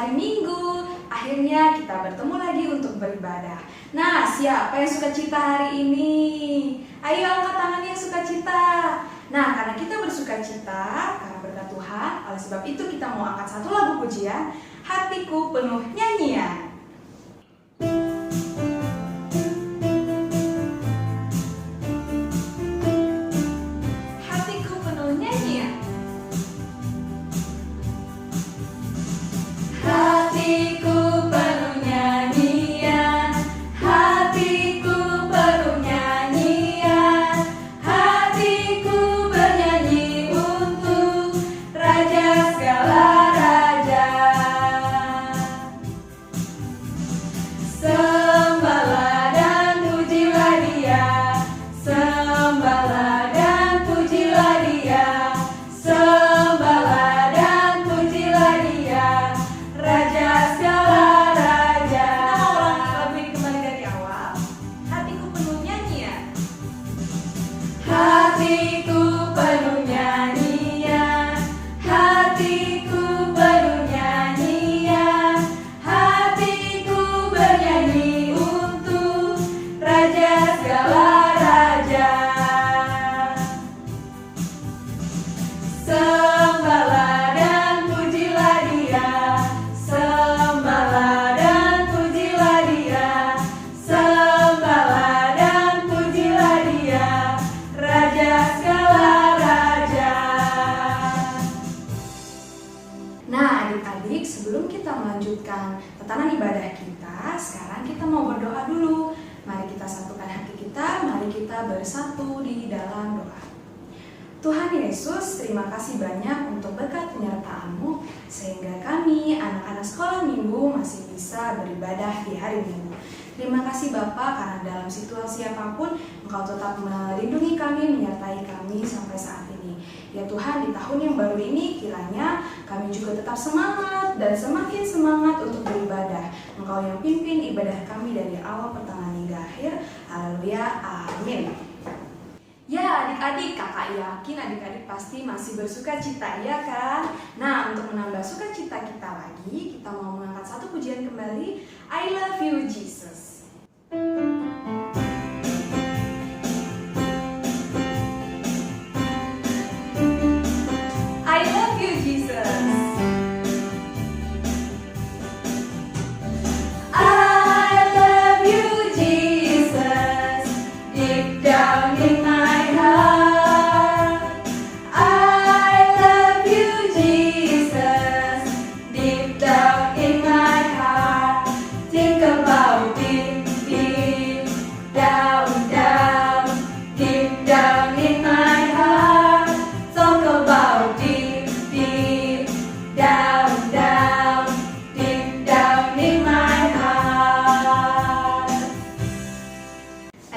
hari Minggu. Akhirnya kita bertemu lagi untuk beribadah. Nah, siapa yang sukacita hari ini? Ayo angkat tangannya yang sukacita. Nah, karena kita bersukacita karena berkat Tuhan, oleh sebab itu kita mau angkat satu lagu pujian, Hatiku Penuh Nyanyian. Sebelum kita melanjutkan tatanan ibadah kita, sekarang kita mau berdoa dulu. Mari kita satukan hati kita, mari kita bersatu di dalam doa. Tuhan Yesus, terima kasih banyak untuk berkat penyertaan-Mu, sehingga kami, anak-anak sekolah minggu, masih bisa beribadah di hari Minggu. Terima kasih Bapa, karena dalam situasi apapun, Engkau tetap melindungi kami, menyertai kami sampai saat ini. Ya Tuhan, di tahun yang baru ini, kiranya kami juga tetap semangat dan semakin semangat untuk beribadah. Engkau yang pimpin ibadah kami dari awal, pertengahan hingga akhir. Haleluya, amin. Ya adik-adik, kakak yakin adik-adik pasti masih bersukacita, ya kan? Nah, untuk menambah sukacita kita lagi, kita mau mengangkat satu pujian kembali, I Love You Jesus. I love you Jesus.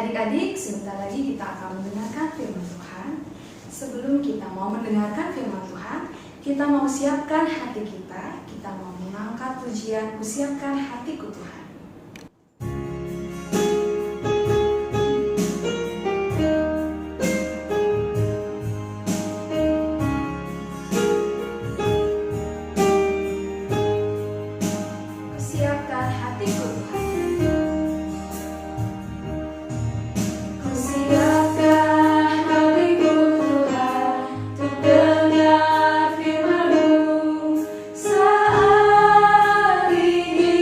Adik-adik, sebentar lagi kita akan mendengarkan firman Tuhan. Sebelum kita mau mendengarkan firman Tuhan, kita mau siapkan hati kita. Kita mau mengangkat pujian, kusiapkan hatiku Tuhan. Kusiapkan hatiku Tuhan. Saat ini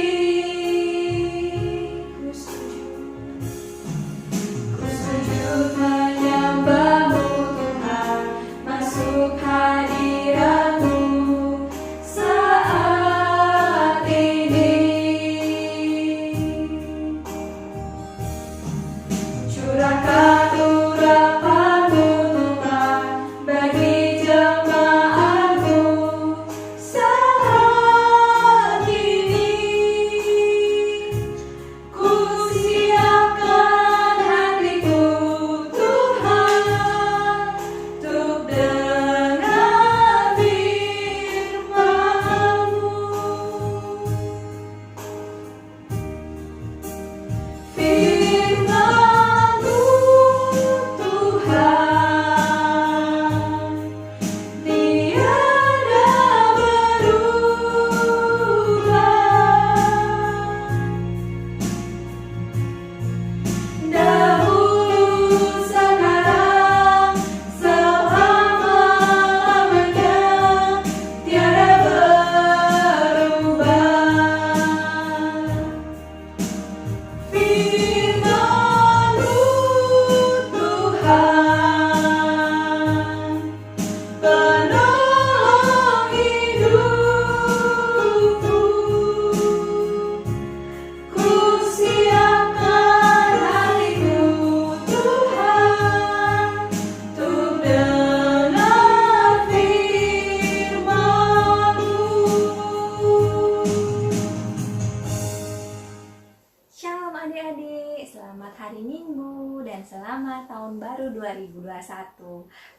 selamat tahun baru 2021.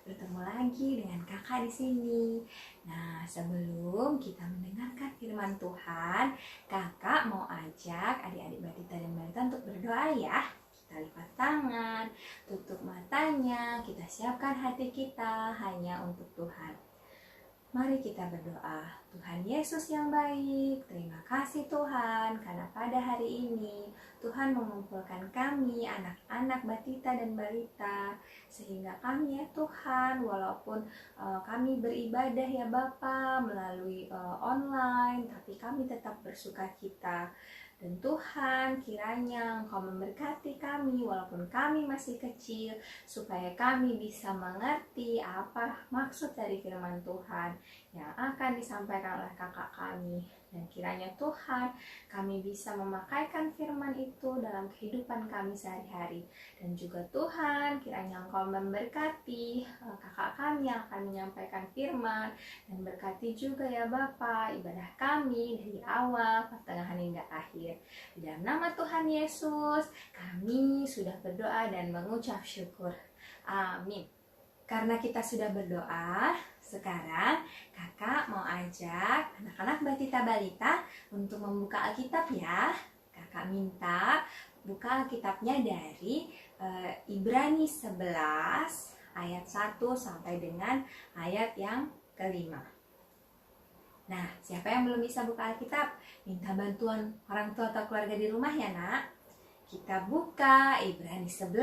Bertemu lagi dengan kakak di sini. Nah, sebelum kita mendengarkan firman Tuhan, kakak mau ajak adik-adik Batita dan Balita untuk berdoa ya. Kita lipat tangan, tutup matanya, kita siapkan hati kita hanya untuk Tuhan. Mari kita berdoa. Tuhan Yesus yang baik, terima kasih Tuhan karena pada hari ini Tuhan mengumpulkan kami anak-anak Batita dan Balita, sehingga kami ya Tuhan, walaupun kami beribadah ya Bapa melalui online, tapi kami tetap bersukacita. Dan Tuhan, kiranya Engkau memberkati kami walaupun kami masih kecil, supaya kami bisa mengerti apa maksud dari firman Tuhan yang akan disampaikan oleh kakak kami. Dan kiranya Tuhan, kami bisa memakaikan firman itu dalam kehidupan kami sehari-hari. Dan juga Tuhan, kiranya Engkau memberkati kakak kami yang akan menyampaikan firman. Dan berkati juga ya Bapa ibadah kami dari awal, pertengahan hingga akhir. Di dalam nama Tuhan Yesus, kami sudah berdoa dan mengucap syukur. Amin. Karena kita sudah berdoa, sekarang kakak mau ajak anak-anak Batita Balita untuk membuka Alkitab ya. Kakak minta buka Alkitabnya dari Ibrani 11 ayat 1 sampai dengan ayat yang kelima. Nah, siapa yang belum bisa buka Alkitab? Minta bantuan orang tua atau keluarga di rumah ya nak. Kita buka Ibrani 11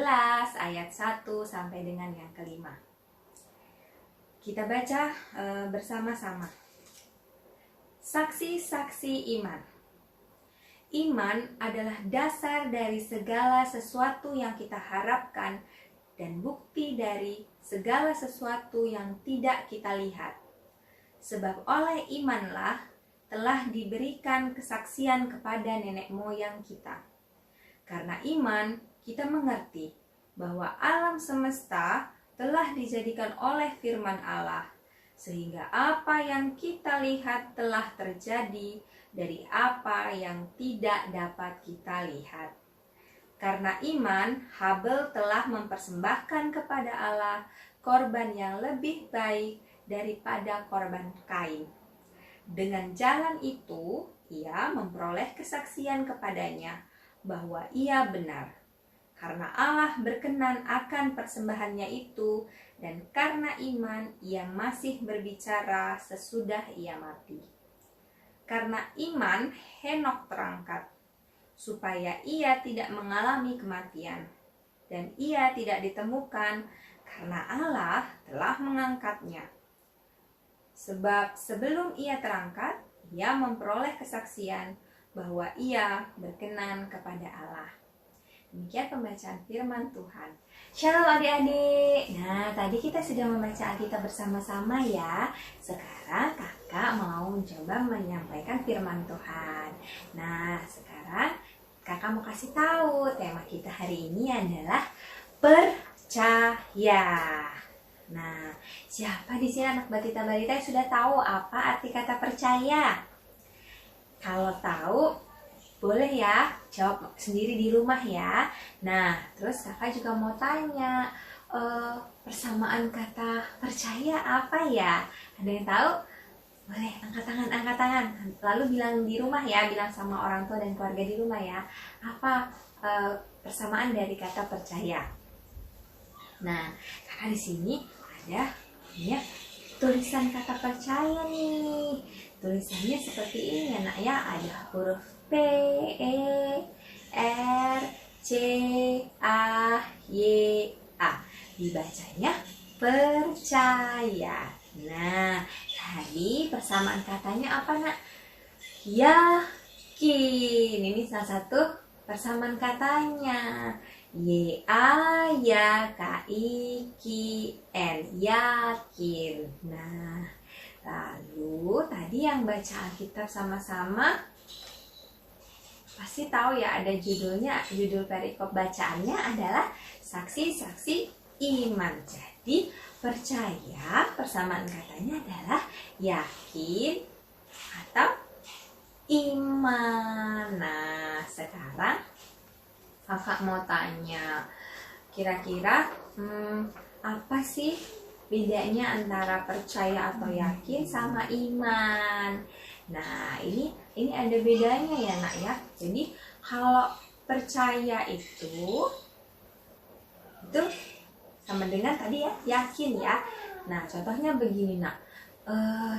ayat 1 sampai dengan yang kelima. Kita baca bersama-sama. Saksi-saksi iman. Iman adalah dasar dari segala sesuatu yang kita harapkan dan bukti dari segala sesuatu yang tidak kita lihat. Sebab oleh imanlah telah diberikan kesaksian kepada nenek moyang kita. Karena iman, kita mengerti bahwa alam semesta telah dijadikan oleh firman Allah, sehingga apa yang kita lihat telah terjadi dari apa yang tidak dapat kita lihat. Karena iman, Habel telah mempersembahkan kepada Allah korban yang lebih baik daripada korban Kain. Dengan jalan itu, ia memperoleh kesaksian kepadanya bahwa ia benar. Karena Allah berkenan akan persembahannya itu, dan karena iman ia masih berbicara sesudah ia mati. Karena iman Henok terangkat, supaya ia tidak mengalami kematian, dan ia tidak ditemukan karena Allah telah mengangkatnya. Sebab sebelum ia terangkat, ia memperoleh kesaksian bahwa ia berkenan kepada Allah. Demikian pembacaan firman Tuhan. Shalom adik-adik. Nah, tadi kita sudah membaca Alkitab bersama-sama ya. Sekarang kakak mau mencoba menyampaikan firman Tuhan. Nah, sekarang kakak mau kasih tahu tema kita hari ini adalah percaya. Nah, siapa di sini anak Batita Balita yang sudah tahu apa arti kata percaya? Kalau tahu, boleh ya jawab sendiri di rumah ya. Nah, terus kakak juga mau tanya, persamaan kata percaya apa ya? Ada yang tahu? Boleh angkat tangan. Lalu bilang di rumah ya, bilang sama orang tua dan keluarga di rumah ya. Apa persamaan dari kata percaya? Nah, kakak di sini ada ya tulisan kata percaya nih. Tulisannya seperti ini ya nak ya, ada huruf P, E, R, C, A, Y, A. Dibacanya percaya. Nah, tadi persamaan katanya apa nak? Yakin. Ini salah satu persamaan katanya. Y-A-Y-K-I-K-N. Yakin. Nah, lalu tadi yang baca Alkitab sama-sama pasti tahu ya, ada judulnya, judul perikop bacaannya adalah saksi-saksi iman. Jadi percaya persamaan katanya adalah yakin atau iman. Nah, sekarang kakak mau tanya, Kira-kira apa sih bedanya antara percaya atau yakin sama iman? Nah, ini ada bedanya ya, Nak ya. Jadi kalau percaya itu sama dengan tadi ya, yakin ya. Nah, contohnya begini, Nak.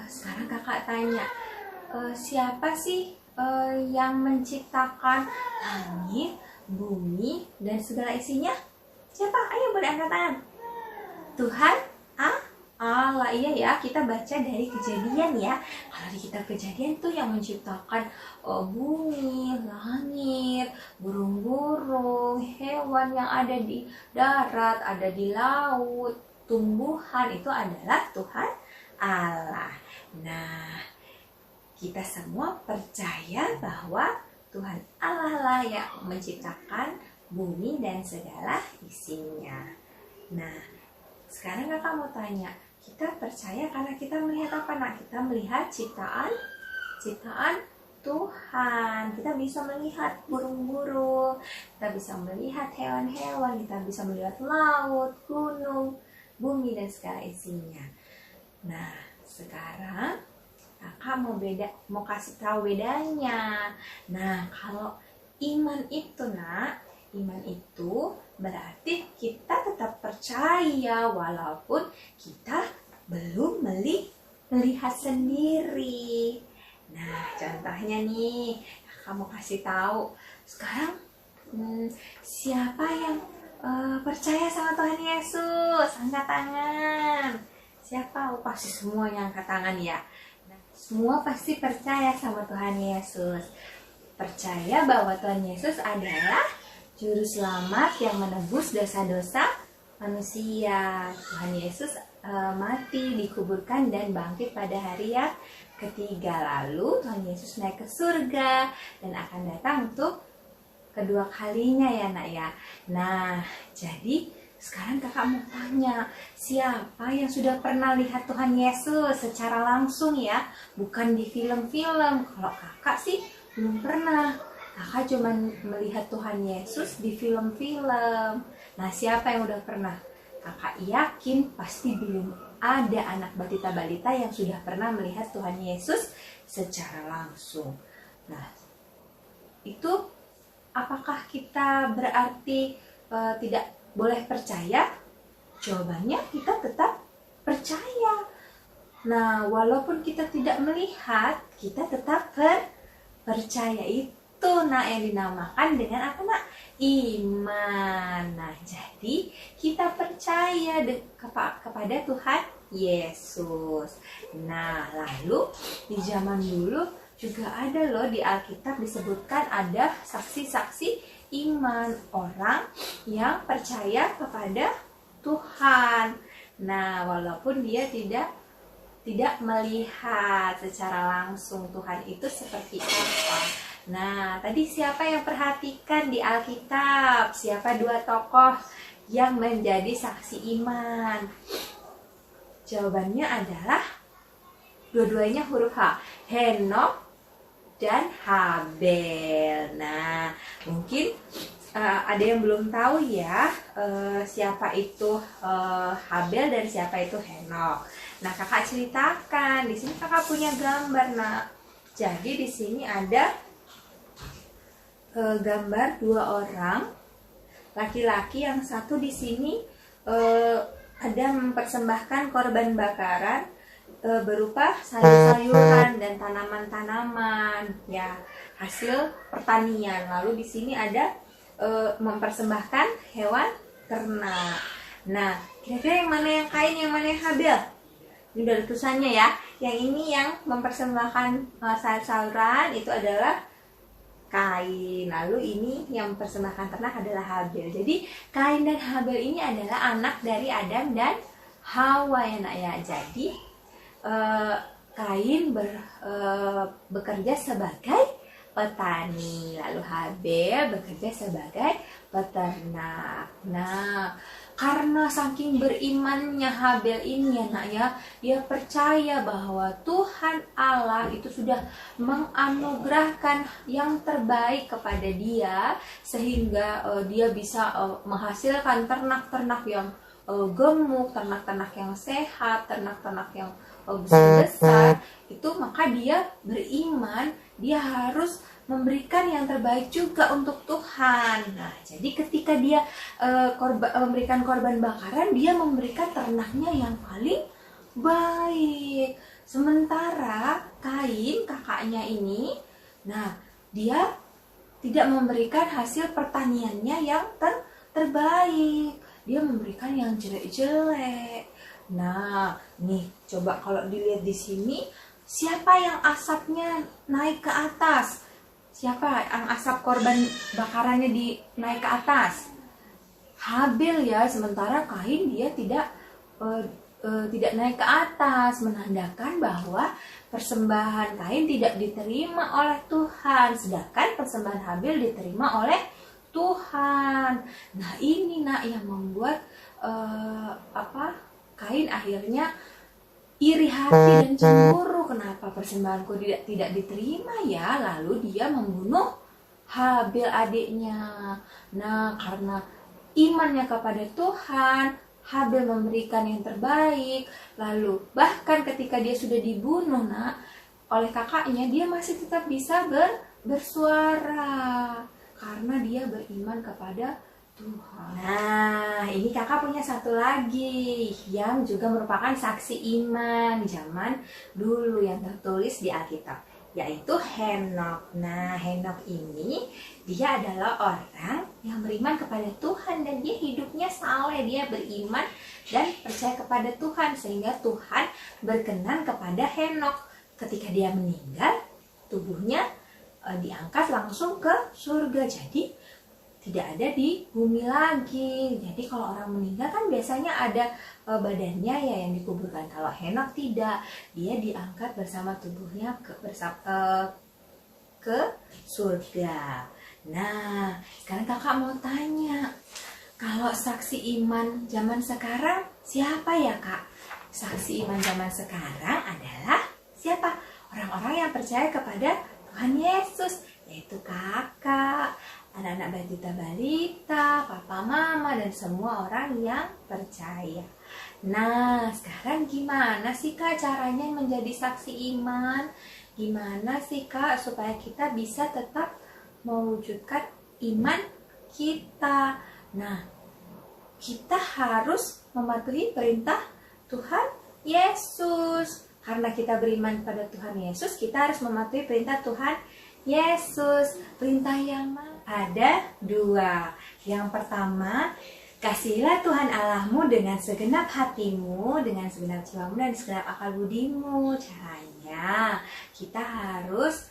Sekarang kakak tanya, siapa sih yang menciptakan langit, bumi, dan segala isinya? Siapa? Ayo boleh angkat tangan. Tuhan Allah. Iya ya, kita baca dari Kejadian ya. Kalau di kitab Kejadian tuh yang menciptakan bumi, langit, burung-burung, hewan yang ada di darat, ada di laut, tumbuhan, itu adalah Tuhan Allah. Nah, kita semua percaya bahwa Tuhan Allah lah yang menciptakan bumi dan segala isinya. Nah, sekarang kakak mau tanya, kita percaya karena kita melihat apa, Nak? Kita melihat ciptaan Tuhan. Kita bisa melihat burung-burung, kita bisa melihat hewan-hewan, kita bisa melihat laut, gunung, bumi, dan segala isinya. Nah, sekarang kakak mau kasih tahu bedanya. Nah, kalau iman itu, Nak, iman itu berarti kita tetap percaya walaupun kita belum melihat sendiri. Nah, contohnya nih, kakak mau kasih tahu. Sekarang siapa yang percaya sama Tuhan Yesus? Angkat tangan. Siapa? Oh, pasti semua yang angkat tangan ya. Nah, semua pasti percaya sama Tuhan Yesus. Percaya bahwa Tuhan Yesus adalah Juru Selamat yang menebus dosa-dosa manusia. Tuhan Yesus mati, dikuburkan, dan bangkit pada hari yang ketiga. Lalu Tuhan Yesus naik ke surga dan akan datang untuk kedua kalinya ya, Nak ya. Nah, jadi sekarang kakak mau tanya, siapa yang sudah pernah lihat Tuhan Yesus secara langsung ya? Bukan di film-film. Kalau kakak sih belum pernah. Kakak cuma melihat Tuhan Yesus di film-film. Nah, siapa yang udah pernah? Kakak yakin pasti belum ada anak balita-balita yang sudah pernah melihat Tuhan Yesus secara langsung. Nah, itu apakah kita berarti tidak boleh percaya? Jawabannya kita tetap percaya. Nah, walaupun kita tidak melihat, kita tetap percaya. Itu yang dinamakan dengan apa, Nak? Iman. Nah, jadi kita percaya kepada Tuhan Yesus. Nah, lalu di zaman dulu juga ada loh, di Alkitab disebutkan ada saksi-saksi iman, orang yang percaya kepada Tuhan. Nah, walaupun dia tidak melihat secara langsung Tuhan itu seperti apa. Nah, tadi siapa yang perhatikan di Alkitab? Siapa dua tokoh yang menjadi saksi iman? Jawabannya adalah dua-duanya huruf H, Henokh dan Habel. Nah, mungkin ada yang belum tahu ya siapa itu Habel dan siapa itu Henokh. Nah, kakak ceritakan. Di sini kakak punya gambar, Nak. Jadi di sini ada gambar dua orang laki-laki. Yang satu di sini ada mempersembahkan korban bakaran berupa sayur-sayuran dan tanaman-tanaman ya, hasil pertanian. Lalu di sini ada mempersembahkan hewan ternak. Nah, kira-kira yang mana yang Kain, yang mana yang Habel? Ini udah tulisannya ya. Yang ini yang mempersembahkan sayur-sayuran itu adalah Kain. Lalu ini yang mempersembahkan ternak adalah Habel. Jadi Kain dan Habel ini adalah anak dari Adam dan Hawa ya, Nak ya. Jadi Kain bekerja sebagai petani, lalu Habel bekerja sebagai peternak. Nah, karena saking berimannya Habel ini ya, dia percaya bahwa Tuhan Allah itu sudah menganugerahkan yang terbaik kepada dia, sehingga dia bisa menghasilkan ternak-ternak yang gemuk, ternak-ternak yang sehat, ternak-ternak yang besar. Itu maka dia beriman, dia harus memberikan yang terbaik juga untuk Tuhan. Nah, jadi ketika dia memberikan korban bakaran, dia memberikan ternaknya yang paling baik. Sementara Kain, kakaknya ini, nah, dia tidak memberikan hasil pertaniannya yang terbaik. Dia memberikan yang jelek-jelek. Nah, nih coba kalau dilihat di sini, siapa yang asapnya naik ke atas? Siapa yang asap korban bakarannya naik ke atas? Habel ya, sementara Kain dia tidak naik ke atas, menandakan bahwa persembahan Kain tidak diterima oleh Tuhan, sedangkan persembahan Habel diterima oleh Tuhan. Nah, ini yang membuat Kain akhirnya iri hati dan cemburu. Kenapa persembahanku tidak diterima ya? Lalu dia membunuh Habel adiknya. Nah, karena imannya kepada Tuhan, Habel memberikan yang terbaik. Lalu bahkan ketika dia sudah dibunuh oleh kakaknya, dia masih tetap bisa bersuara karena dia beriman kepada Tuhan. Nah, ini kakak punya satu lagi yang juga merupakan saksi iman zaman dulu yang tertulis di Alkitab, yaitu Henokh. Nah, Henokh ini dia adalah orang yang beriman kepada Tuhan dan dia hidupnya saleh, dia beriman dan percaya kepada Tuhan sehingga Tuhan berkenan kepada Henokh. Ketika dia meninggal, tubuhnya diangkat langsung ke surga. Jadi tidak ada di bumi lagi. Jadi kalau orang meninggal kan biasanya ada badannya ya yang dikuburkan. Kalau Henokh tidak, dia diangkat bersama tubuhnya ke surga. Nah, sekarang kakak mau tanya, kalau saksi iman zaman sekarang siapa ya kak? Saksi iman zaman sekarang adalah siapa? Orang-orang yang percaya kepada Tuhan Yesus, yaitu kakak, anak-anak balita, papa, mama, dan semua orang yang percaya. Nah, sekarang gimana sih kak caranya menjadi saksi iman? Gimana sih kak supaya kita bisa tetap mewujudkan iman kita? Nah, kita harus mematuhi perintah Tuhan Yesus. Karena kita beriman pada Tuhan Yesus, kita harus mematuhi perintah Tuhan Yesus. Perintah yang mana? Ada dua. Yang pertama, kasihilah Tuhan Allahmu dengan segenap hatimu, dengan segenap jiwamu, dan segenap akal budimu. Caranya, kita harus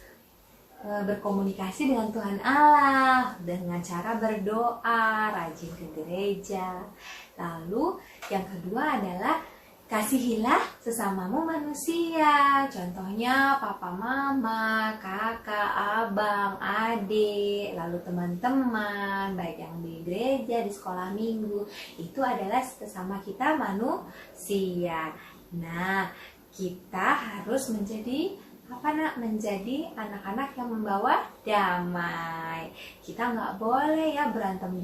berkomunikasi dengan Tuhan Allah dengan cara berdoa, rajin ke gereja. Lalu yang kedua adalah kasihilah sesamamu manusia. Contohnya papa, mama, kakak, abang, adik, lalu teman-teman, baik yang di gereja, di sekolah minggu. Itu adalah sesama kita manusia. Nah, kita harus menjadi menjadi anak-anak yang membawa damai. Kita nggak boleh ya berantem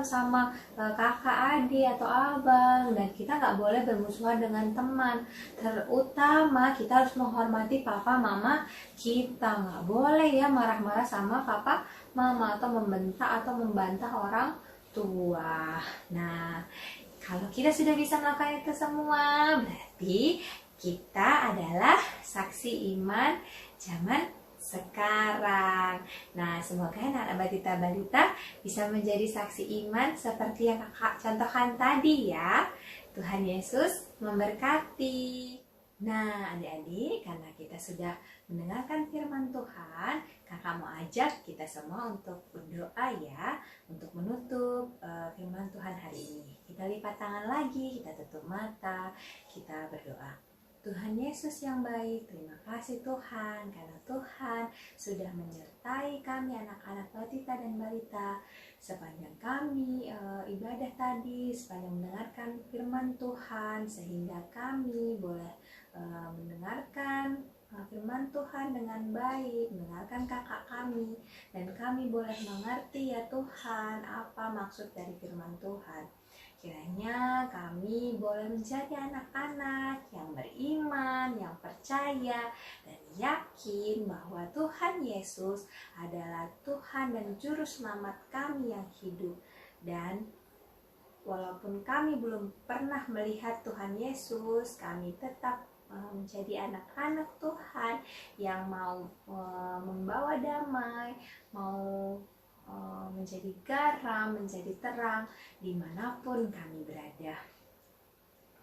sama kakak, adik, atau abang, dan kita nggak boleh bermusuhan dengan teman. Terutama kita harus menghormati papa, mama kita. Nggak boleh ya marah-marah sama papa, mama, atau membentak atau membantah orang tua. Nah, kalau kita sudah bisa melakukan itu semua, berarti kita adalah saksi iman zaman sekarang. Nah, semoga anak-anak balita bisa menjadi saksi iman seperti yang kakak contohkan tadi ya. Tuhan Yesus memberkati. Nah, adik-adik, karena kita sudah mendengarkan firman Tuhan, kakak mau ajak kita semua untuk berdoa ya, untuk menutup firman Tuhan hari ini. Kita lipat tangan lagi, kita tutup mata, kita berdoa. Tuhan Yesus yang baik, terima kasih Tuhan, karena Tuhan sudah menyertai kami anak-anak batita dan balita sepanjang kami ibadah tadi, sepanjang mendengarkan firman Tuhan, sehingga kami boleh mendengarkan firman Tuhan dengan baik, mendengarkan kakak kami, dan kami boleh mengerti ya Tuhan apa maksud dari firman Tuhan. Kiranya kami boleh menjadi anak-anak yang beriman, yang percaya, dan yakin bahwa Tuhan Yesus adalah Tuhan dan Juru Selamat kami yang hidup. Dan walaupun kami belum pernah melihat Tuhan Yesus, kami tetap menjadi anak-anak Tuhan yang mau membawa damai, mau menjadi garam, menjadi terang dimanapun kami berada.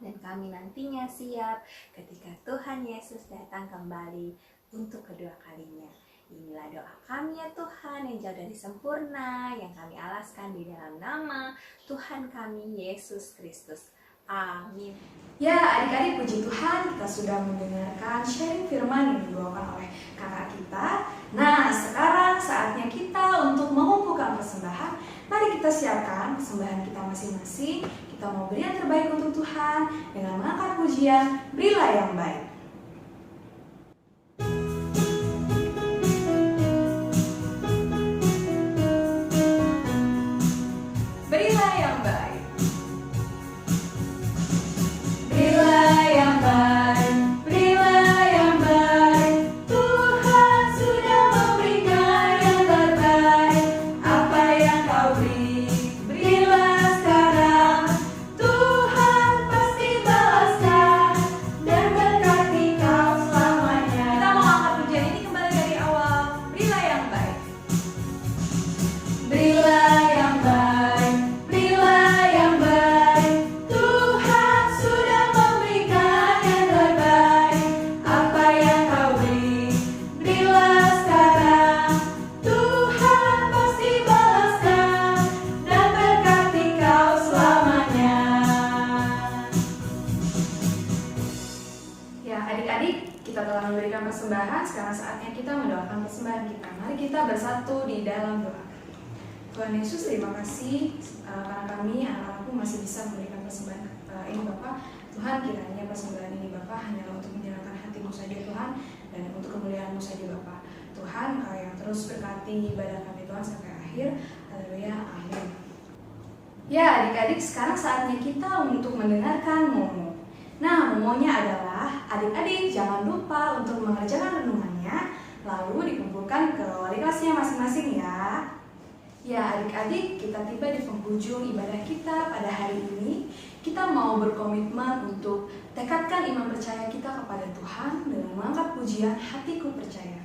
Dan kami nantinya siap ketika Tuhan Yesus datang kembali untuk kedua kalinya. Inilah doa kami ya Tuhan yang jauh dari sempurna, yang kami alaskan di dalam nama Tuhan kami Yesus Kristus. Amin. Ya adik-adik, puji Tuhan, kita sudah mendengarkan sharing firman yang dibawakan oleh kakak kita. Nah, sekarang saatnya kita untuk mengumpulkan persembahan. Mari kita siapkan persembahan kita masing-masing. Kita mau beri yang terbaik untuk Tuhan dengan mengangkat pujian Berilah Yang Baik. Berilah yang baik. Berilah yang baik, berilah yang baik. Tuhan sudah memberikan yang terbaik. Apa yang kau beri, berilah sekarang. Tuhan pasti balaskan dan berkati kau selamanya. Kita mau angkat pujian ini kembali dari awal. Berilah yang baik. Berilah yang baik, berilah yang baik. Tuhan sudah memberikan yang terbaik. Apa yang kau beri, berilah sekarang. Tuhan pasti balaskan dan berkati kau selamanya. Ya adik-adik, kita telah memberikan persembahan. Sekarang saatnya kita mendoakan persembahan kita. Mari kita bersatu di dalam doa. Tuhan Yesus, terima kasih karena kami anak-anakmu masih bisa memberikan persembahan ini Bapak. Tuhan, kiranya persembahan ini Bapak hanyalah untuk menyenangkan hati-Mu saja Tuhan, dan untuk kemuliaan-Mu saja Bapak. Tuhan, Kau yang terus berkati ibadah kami Tuhan sampai akhir. Haleluya, amin. Ya adik-adik, sekarang saatnya kita untuk mendengarkan Momo. Nah, momonya adalah adik-adik jangan lupa untuk mengerjakan renungannya, lalu dikumpulkan ke wali kelasnya masing-masing ya. Ya adik-adik, kita tiba di penghujung ibadah kita pada hari ini. Kita mau berkomitmen untuk tekadkan iman percaya kita kepada Tuhan dengan mengangkat pujian Hatiku Percaya.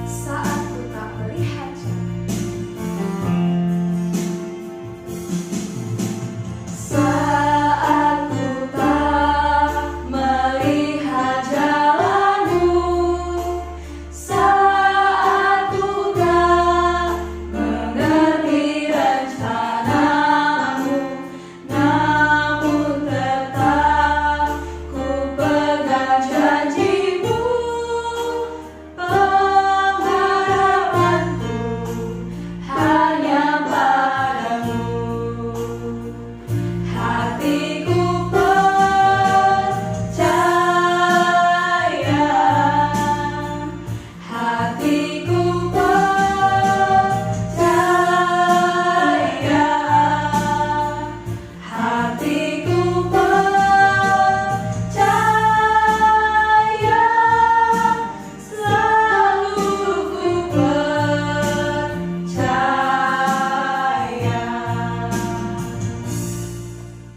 Saat ku tak melihat jalan, saat ku tak melihat jalanmu, saat ku tak mengerti rencanamu, namun tetap ku pegang janjimu. Pengharapanku hanya padamu. Hatiku percaya, hatiku percaya, hatiku percaya, selalu ku percaya.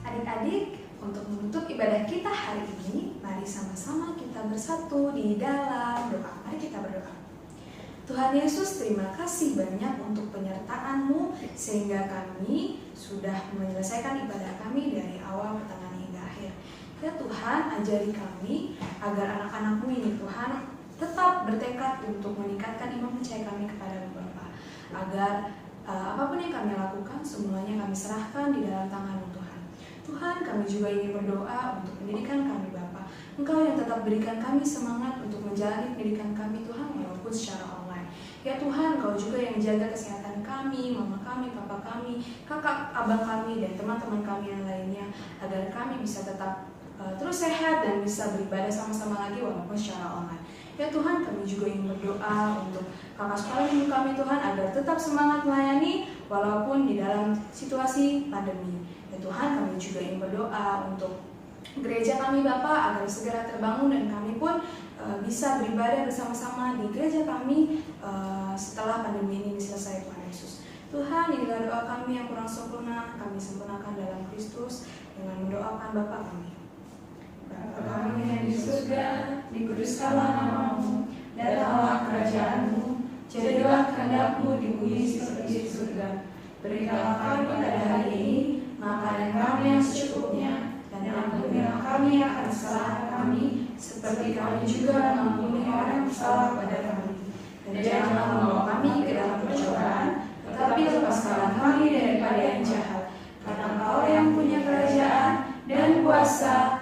Adik-adik, untuk menutup ibadah kita hari ini, mari sama-sama kita bersatu di dalam doa. Mari kita berdoa. Tuhan Yesus, terima kasih banyak untuk penyertaan-Mu sehingga kami sudah menyelesaikan ibadah kami dari awal, pertengahan hingga akhir. Ya Tuhan, ajari kami agar anak-anak-Mu ini Tuhan tetap bertekad untuk meningkatkan iman percaya kami kepada Bapa, agar apapun yang kami lakukan semuanya kami serahkan di dalam tangan Tuhan. Tuhan, kami juga ingin berdoa untuk pendidikan kami Bapa. Engkau yang tetap berikan kami semangat untuk menjalani pendidikan kami Tuhan, walaupun secara online. Ya Tuhan, Engkau juga yang menjaga kesehatan kami, mama kami, papa kami, kakak, abang kami, dan teman-teman kami yang lainnya, agar kami bisa tetap terus sehat dan bisa beribadah sama-sama lagi walaupun secara online. Ya Tuhan, kami juga ingin berdoa untuk kakak sekolah minggu kami Tuhan, agar tetap semangat melayani walaupun di dalam situasi pandemi. Ya Tuhan, kami juga ingin berdoa untuk gereja kami Bapa agar segera terbangun dan kami pun bisa beribadah bersama-sama di gereja kami setelah pandemi ini selesai Tuhan Yesus. Tuhan, inilah doa kami yang kurang sempurna, kami sempurnakan dalam Kristus dengan mendoakan Bapa kami. Bapa kami yang di surga, dikuduskanlah namamu, datanglah kerajaanmu, jadilah kehendak-Mu di bumi seperti di surga. Berikanlah kami pada hari ini makanan kami yang secukupnya, dan ampunilah kami akan kesalahan kami, seperti kami juga mengampuni orang yang bersalah kepada kami. Dan janganlah membawa kami ke dalam pencobaan, tetapi lepaskanlah kami daripada yang jahat. Karena Engkau yang punya kerajaan dan kuasa